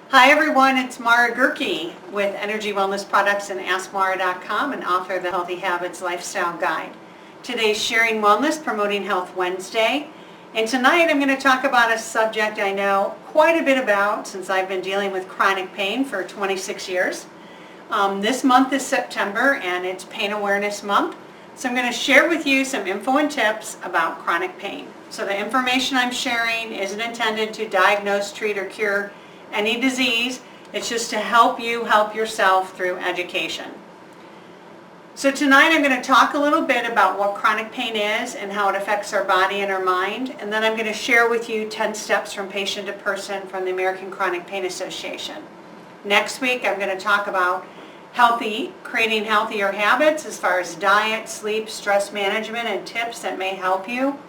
Hi everyone, it's Mara Gerke with Energy Wellness Products and AskMara.com and author of the Healthy Habits Lifestyle Guide. Today's Sharing Wellness, Promoting Health Wednesday. And tonight I'm going to talk about a subject I know quite a bit about since I've been dealing with chronic pain for 26 years. This month is September and it's Pain Awareness Month. So I'm going to share with you some info and tips about chronic pain. So the information I'm sharing isn't intended to diagnose, treat, or cure any disease. It's just to help you help yourself through education. So tonight I'm going to talk a little bit about what chronic pain is and how it affects our body and our mind. And then I'm going to share with you 10 steps from patient to person from the American Chronic Pain Association. Next week I'm going to talk about creating healthier habits as far as diet, sleep, stress management, and tips that may help you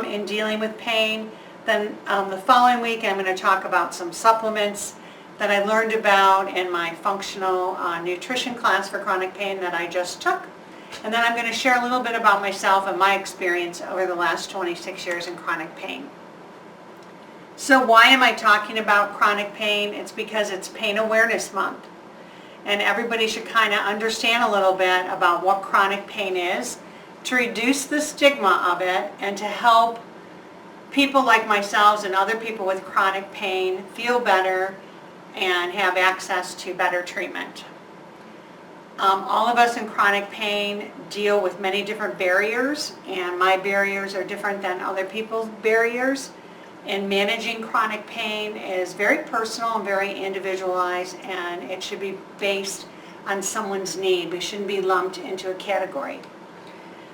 in dealing with pain. Then the following week I'm going to talk about some supplements that I learned about in my functional nutrition class for chronic pain that I just took. And then I'm going to share a little bit about myself and my experience over the last 26 years in chronic pain. So why am I talking about chronic pain? It's because it's Pain Awareness Month. And everybody should kind of understand a little bit about what chronic pain is to reduce the stigma of it and to help people like myself and other people with chronic pain feel better and have access to better treatment. All of us in chronic pain deal with many different barriers, and my barriers are different than other people's barriers. And managing chronic pain is very personal and very individualized, and it should be based on someone's need. We shouldn't be lumped into a category.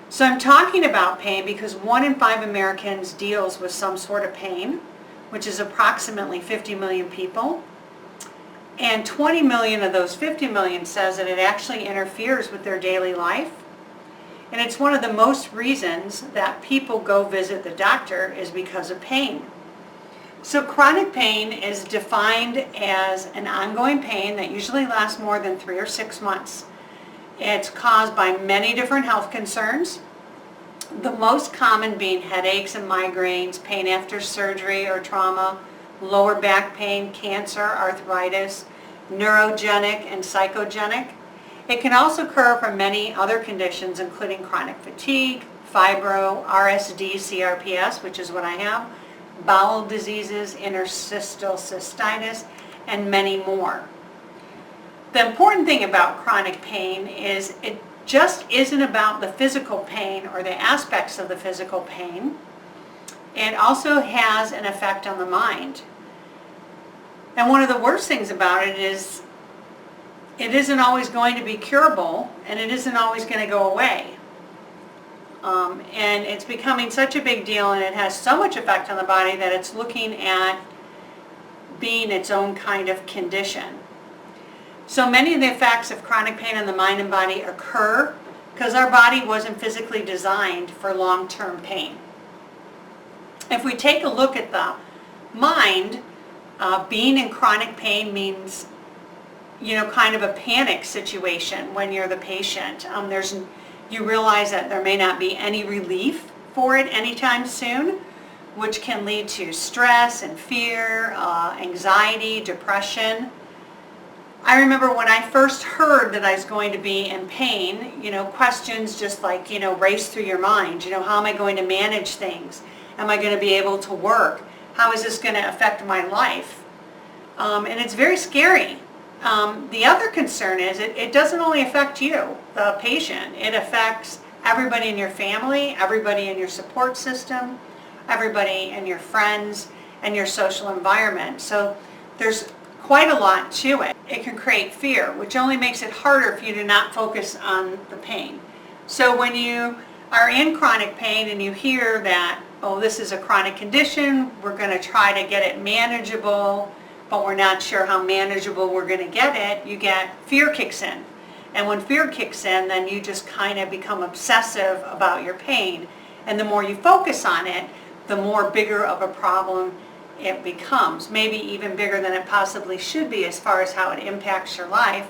So I'm talking about pain because 1 in 5 Americans deals with some sort of pain, which is approximately 50 million people. And 20 million of those 50 million says that it actually interferes with their daily life. And it's one of the most reasons that people go visit the doctor is because of pain. So chronic pain is defined as an ongoing pain that usually lasts more than 3 or 6 months. It's caused by many different health concerns, the most common being headaches and migraines, pain after surgery or trauma, lower back pain, cancer, arthritis, neurogenic and psychogenic. It can also occur from many other conditions including chronic fatigue, fibro, RSD, CRPS, which is what I have, bowel diseases, interstitial cystitis, and many more. The important thing about chronic pain is it just isn't about the physical pain or the aspects of the physical pain. It also has an effect on the mind. And one of the worst things about it is it isn't always going to be curable, and it isn't always going to go away. And it's becoming such a big deal, and it has so much effect on the body that it's looking at being its own kind of condition. So many of the effects of chronic pain on the mind and body occur because our body wasn't physically designed for long-term pain. If we take a look at the mind, being in chronic pain means, kind of a panic situation when you're the patient. You realize that there may not be any relief for it anytime soon, which can lead to stress and fear, anxiety, depression. I remember when I first heard that I was going to be in pain, questions just like, race through your mind. How am I going to manage things? Am I going to be able to work? How is this going to affect my life? And it's very scary. The other concern is it doesn't only affect you, the patient. It affects everybody in your family, everybody in your support system, everybody in your friends, and your social environment. So there's quite a lot to it. It can create fear, which only makes it harder for you to not focus on the pain. So when you are in chronic pain and you hear that, oh, this is a chronic condition, we're going to try to get it manageable, but we're not sure how manageable we're going to get it, you get fear kicks in. And when fear kicks in, then you just kind of become obsessive about your pain. And the more you focus on it, the more bigger of a problem it becomes. Maybe even bigger than it possibly should be as far as how it impacts your life.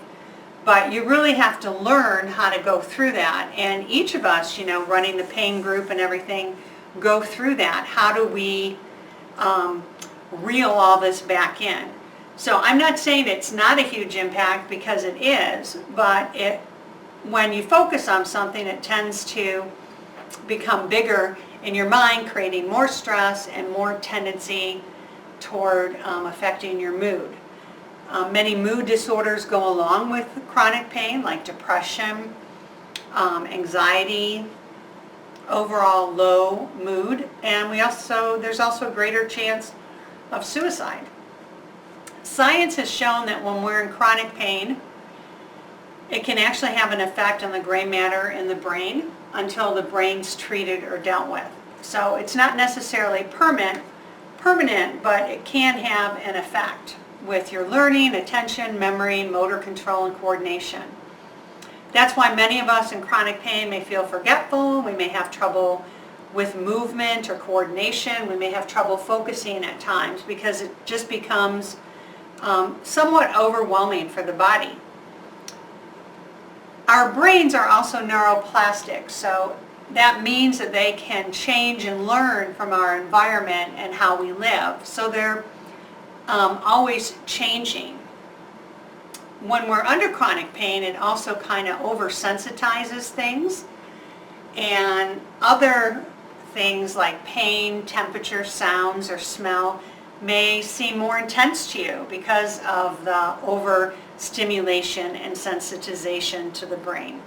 But you really have to learn how to go through that. And each of us, running the pain group and everything, go through that. How do we reel all this back in? So I'm not saying it's not a huge impact, because it is, but when you focus on something, it tends to become bigger in your mind, creating more stress and more tendency toward affecting your mood. Many mood disorders go along with chronic pain, like depression, anxiety, overall low mood, and there's also a greater chance of suicide. Science has shown that when we're in chronic pain, it can actually have an effect on the gray matter in the brain until the brain's treated or dealt with. So it's not necessarily permanent, but it can have an effect with your learning, attention, memory, motor control, and coordination. That's why many of us in chronic pain may feel forgetful. We may have trouble with movement or coordination. We may have trouble focusing at times, because it just becomes somewhat overwhelming for the body. Our brains are also neuroplastic, so that means that they can change and learn from our environment and how we live. So they're always changing. When we're under chronic pain, it also kind of oversensitizes things, and other things like pain, temperature, sounds, or smell may seem more intense to you because of the overstimulation and sensitization to the brain.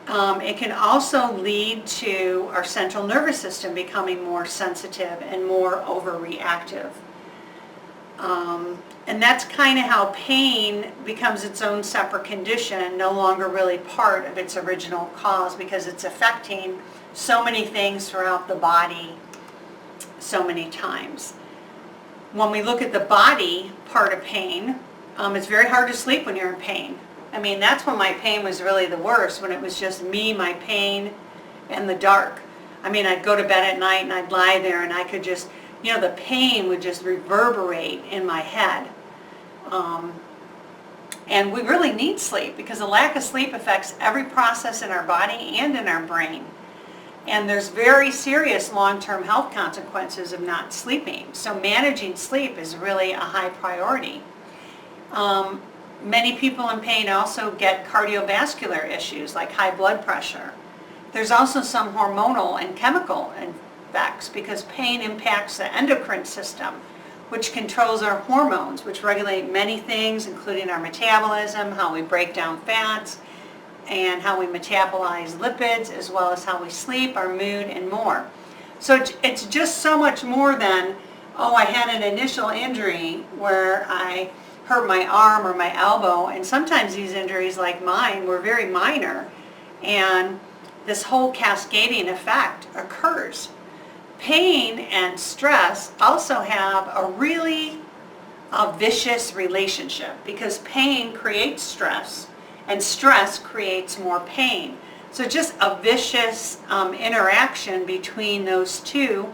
It can also lead to our central nervous system becoming more sensitive and more overreactive. And that's kind of how pain becomes its own separate condition, no longer really part of its original cause, because it's affecting so many things throughout the body so many times. When we look at the body part of pain, it's very hard to sleep when you're in pain. I mean, that's when my pain was really the worst, when it was just me, my pain, and the dark. I mean, I'd go to bed at night and I'd lie there and I could just, the pain would just reverberate in my head. And we really need sleep, because a lack of sleep affects every process in our body and in our brain. And there's very serious long-term health consequences of not sleeping. So managing sleep is really a high priority. Many people in pain also get cardiovascular issues like high blood pressure. There's also some hormonal and chemical effects, because pain impacts the endocrine system, which controls our hormones, which regulate many things, including our metabolism, how we break down fats, and how we metabolize lipids, as well as how we sleep, our mood, and more. So it's just so much more than, oh, I had an initial injury where I hurt my arm or my elbow, and sometimes these injuries, like mine, were very minor, and this whole cascading effect occurs. Pain and stress also have a really vicious relationship, because pain creates stress, and stress creates more pain. So just a vicious interaction between those two,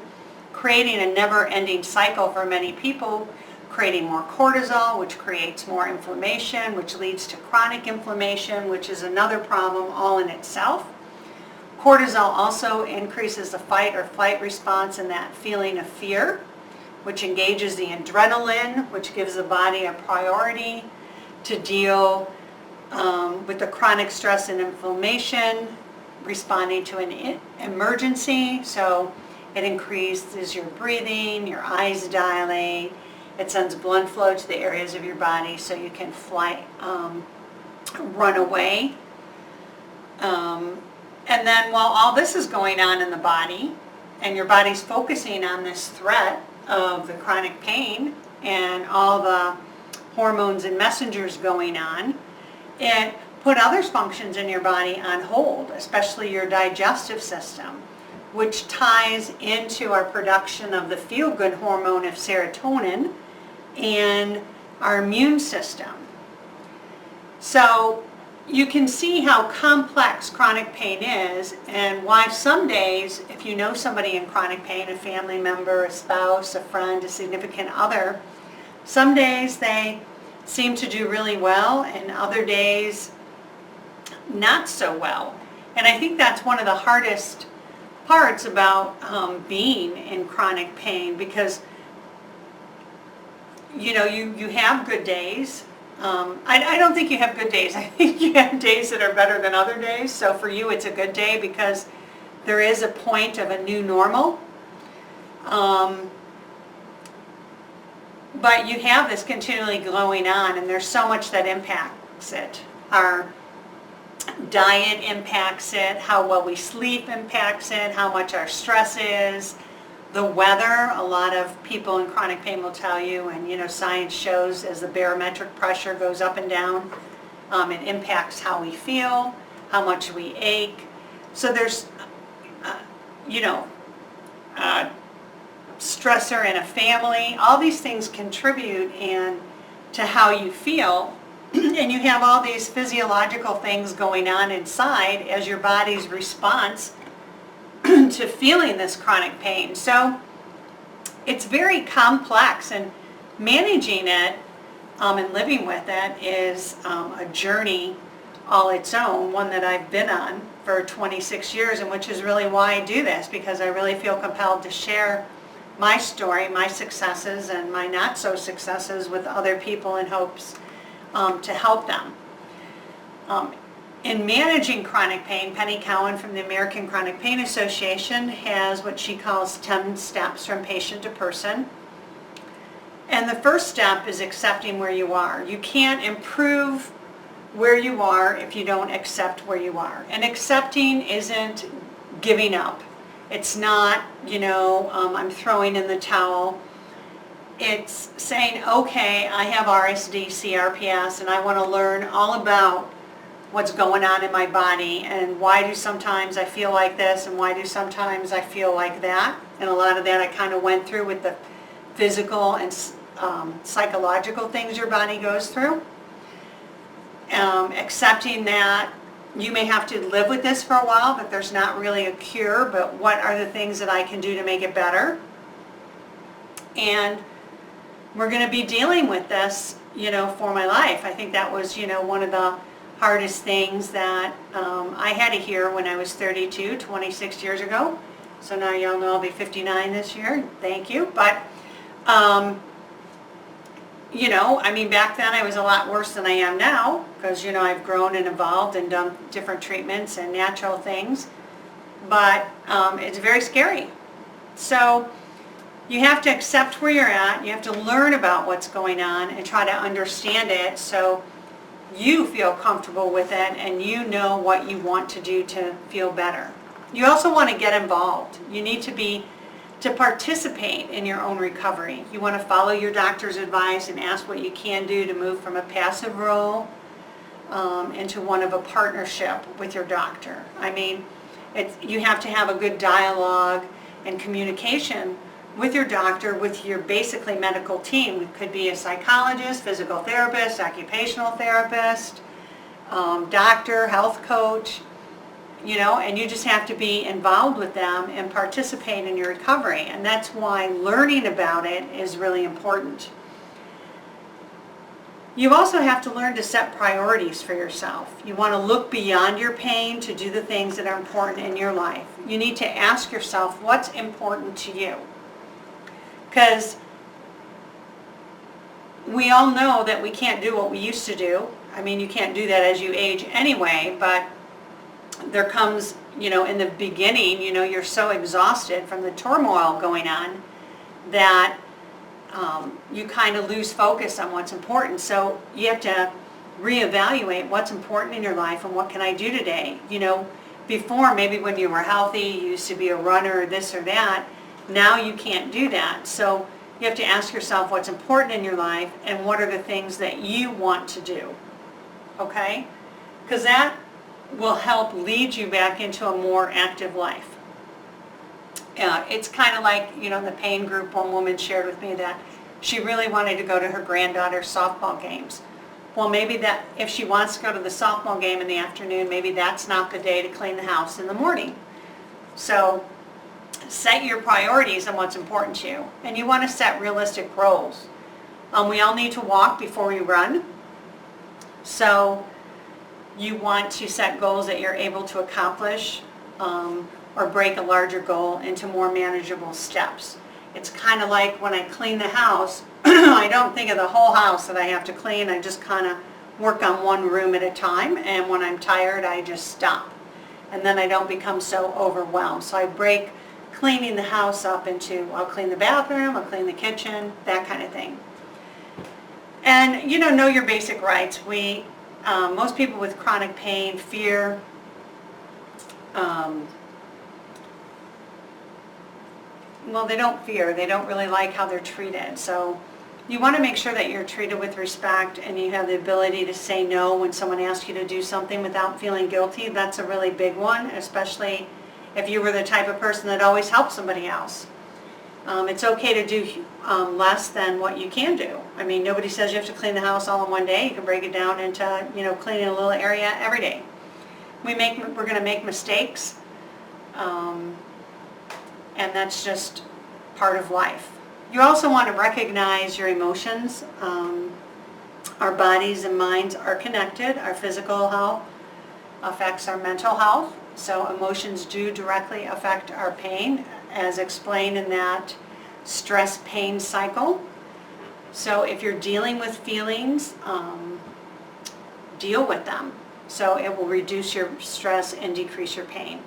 creating a never-ending cycle for many people, creating more cortisol, which creates more inflammation, which leads to chronic inflammation, which is another problem all in itself. Cortisol also increases the fight or flight response and that feeling of fear, which engages the adrenaline, which gives the body a priority to deal with the chronic stress and inflammation, responding to an emergency. So it increases your breathing, your eyes dilate, it sends blood flow to the areas of your body so you can run away. And then while all this is going on in the body, and your body's focusing on this threat of the chronic pain and all the hormones and messengers going on, it put other functions in your body on hold, especially your digestive system, which ties into our production of the feel-good hormone of serotonin and our immune system. So you can see how complex chronic pain is, and why some days, if you know somebody in chronic pain, a family member, a spouse, a friend, a significant other, some days they seem to do really well, and other days not so well. And I think that's one of the hardest parts about being in chronic pain, because you have good days. I don't think you have good days. I think you have days that are better than other days. So for you, it's a good day because there is a point of a new normal. But you have this continually going on, and there's so much that impacts it. Our diet impacts it, how well we sleep impacts it, how much our stress is, the weather. A lot of people in chronic pain will tell you, and science shows as the barometric pressure goes up and down, it impacts how we feel, how much we ache. So there's, stressor in a family. All these things contribute to how you feel. And you have all these physiological things going on inside as your body's response to feeling this chronic pain. So it's very complex, and managing it and living with it is a journey all its own, one that I've been on for 26 years, and which is really why I do this, because I really feel compelled to share my story, my successes, and my not so successes with other people in hopes to help them. In managing chronic pain, Penny Cowan from the American Chronic Pain Association has what she calls 10 steps from patient to person. And the first step is accepting where you are. You can't improve where you are if you don't accept where you are. And accepting isn't giving up. It's not, I'm throwing in the towel. It's saying, okay, I have RSD, CRPS, and I want to learn all about what's going on in my body, and why do sometimes I feel like this, and why do sometimes I feel like that. And a lot of that I kind of went through with the physical and psychological things your body goes through. Accepting that you may have to live with this for a while, but there's not really a cure, but what are the things that I can do to make it better? And we're going to be dealing with this, for my life. I think that was, one of the hardest things that I had to hear when I was 32, 26 years ago. So now y'all know I'll be 59 this year. Thank you. But, back then I was a lot worse than I am now, because, I've grown and evolved and done different treatments and natural things. But it's very scary. So you have to accept where you're at. You have to learn about what's going on and try to understand it so you feel comfortable with it and you know what you want to do to feel better. You also want to get involved. You need to participate in your own recovery. You want to follow your doctor's advice and ask what you can do to move from a passive role into one of a partnership with your doctor. You have to have a good dialogue and communication with your doctor, with your basically medical team. It could be a psychologist, physical therapist, occupational therapist, doctor, health coach, and you just have to be involved with them and participate in your recovery. And that's why learning about it is really important. You also have to learn to set priorities for yourself. You want to look beyond your pain to do the things that are important in your life. You need to ask yourself what's important to you. Because we all know that we can't do what we used to do. You can't do that as you age anyway, but there comes, in the beginning, you're so exhausted from the turmoil going on that you kind of lose focus on what's important. So you have to reevaluate what's important in your life and what can I do today. Before, maybe when you were healthy, you used to be a runner or this or that. Now you can't do that. So you have to ask yourself what's important in your life and what are the things that you want to do. Okay? Because that will help lead you back into a more active life. It's kind of like, in the pain group, one woman shared with me that she really wanted to go to her granddaughter's softball games. Well, maybe that if she wants to go to the softball game in the afternoon, maybe that's not the day to clean the house in the morning. So set your priorities on what's important to you. And you want to set realistic goals. We all need to walk before we run. So you want to set goals that you're able to accomplish or break a larger goal into more manageable steps. It's kind of like when I clean the house, I don't think of the whole house that I have to clean. I just kind of work on one room at a time, and when I'm tired, I just stop. And then I don't become so overwhelmed. So I break cleaning the house up into, I'll clean the bathroom, I'll clean the kitchen, that kind of thing. And know your basic rights. Most people with chronic pain fear well, they don't fear. They don't really like how they're treated. So you want to make sure that you're treated with respect and you have the ability to say no when someone asks you to do something without feeling guilty. That's a really big one, especially if you were the type of person that always helped somebody else. It's okay to do less than what you can do. I mean, nobody says you have to clean the house all in one day. You can break it down into, cleaning a little area every day. We're going to make mistakes, and that's just part of life. You also want to recognize your emotions. Our bodies and minds are connected. Our physical health affects our mental health. So emotions do directly affect our pain, as explained in that stress pain cycle. So if you're dealing with feelings, deal with them. So it will reduce your stress and decrease your pain.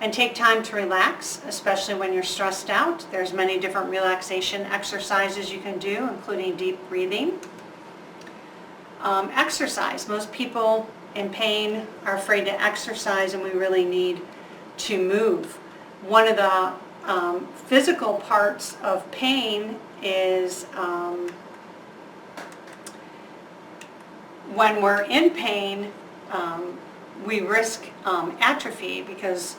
And take time to relax, especially when you're stressed out. There's many different relaxation exercises you can do, including deep breathing. Exercise. Most people in pain are afraid to exercise, and we really need to move. One of the physical parts of pain is when we're in pain, we risk atrophy because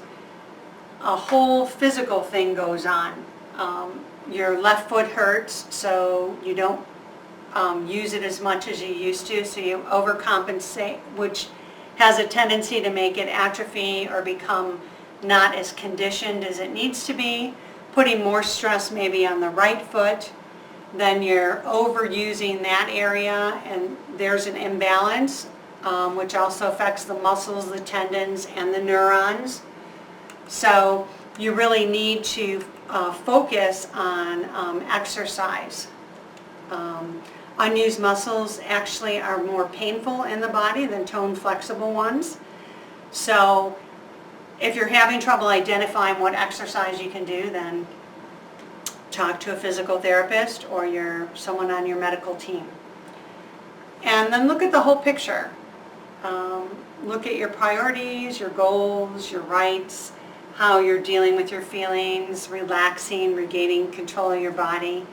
a whole physical thing goes on. Your left foot hurts, so you don't use it as much as you used to, so you overcompensate, which has a tendency to make it atrophy or become not as conditioned as it needs to be, putting more stress maybe on the right foot. Then you're overusing that area, and there's an imbalance, which also affects the muscles, the tendons, and the neurons. So you really need to focus on exercise. Unused muscles actually are more painful in the body than toned, flexible ones. So if you're having trouble identifying what exercise you can do, then talk to a physical therapist or someone on your medical team. And then look at the whole picture. Look at your priorities, your goals, your rights, how you're dealing with your feelings, relaxing, regaining control of your body.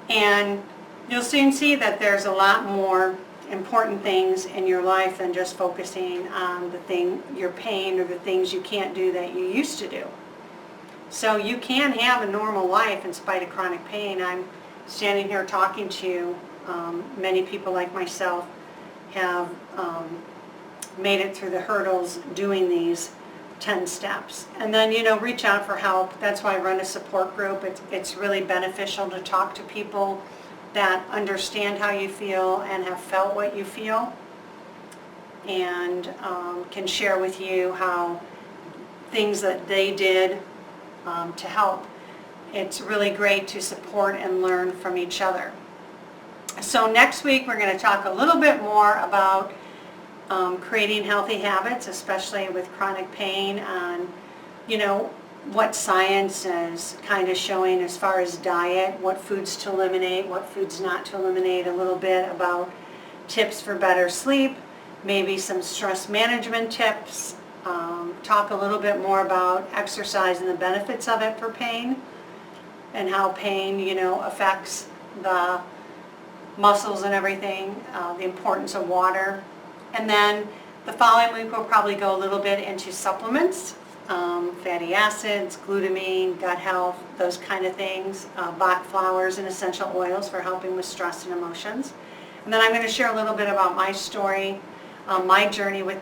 And you'll soon see that there's a lot more important things in your life than just focusing on your pain or the things you can't do that you used to do. So you can have a normal life in spite of chronic pain. I'm standing here talking to you. Many people like myself have made it through the hurdles doing these 10 steps. And then, reach out for help. That's why I run a support group. It's really beneficial to talk to people that understand how you feel and have felt what you feel, and can share with you how things that they did to help. It's really great to support and learn from each other. So next week we're going to talk a little bit more about creating healthy habits, especially with chronic pain, on what science is kind of showing as far as diet, what foods to eliminate, what foods not to eliminate, a little bit about tips for better sleep, maybe some stress management tips, talk a little bit more about exercise and the benefits of it for pain, and how pain, affects the muscles and everything, the importance of water. And then the following week we'll probably go a little bit into supplements, fatty acids, glutamine, gut health, those kind of things, Bach flowers and essential oils for helping with stress and emotions. And then I'm going to share a little bit about my story, my journey with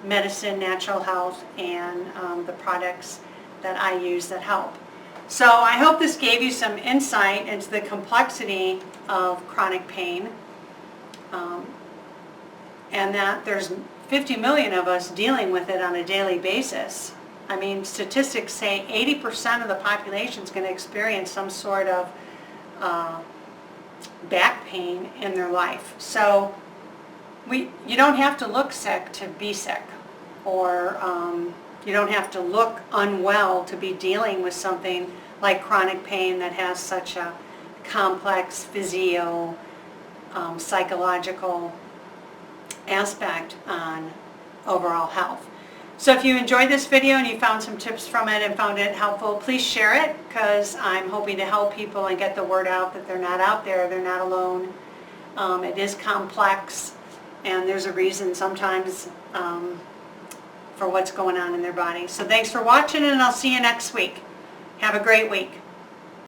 medicine, natural health, and the products that I use that help. So I hope this gave you some insight into the complexity of chronic pain, and that there's 50 million of us dealing with it on a daily basis. I mean, statistics say 80% of the population is going to experience some sort of back pain in their life. So you don't have to look sick to be sick, or you don't have to look unwell to be dealing with something like chronic pain that has such a complex physio, psychological aspect on overall health. So if you enjoyed this video and you found some tips from it and found it helpful, please share it, because I'm hoping to help people and get the word out that they're not out there, they're not alone. It is complex, and there's a reason sometimes for what's going on in their body. So thanks for watching, and I'll see you next week. Have a great week.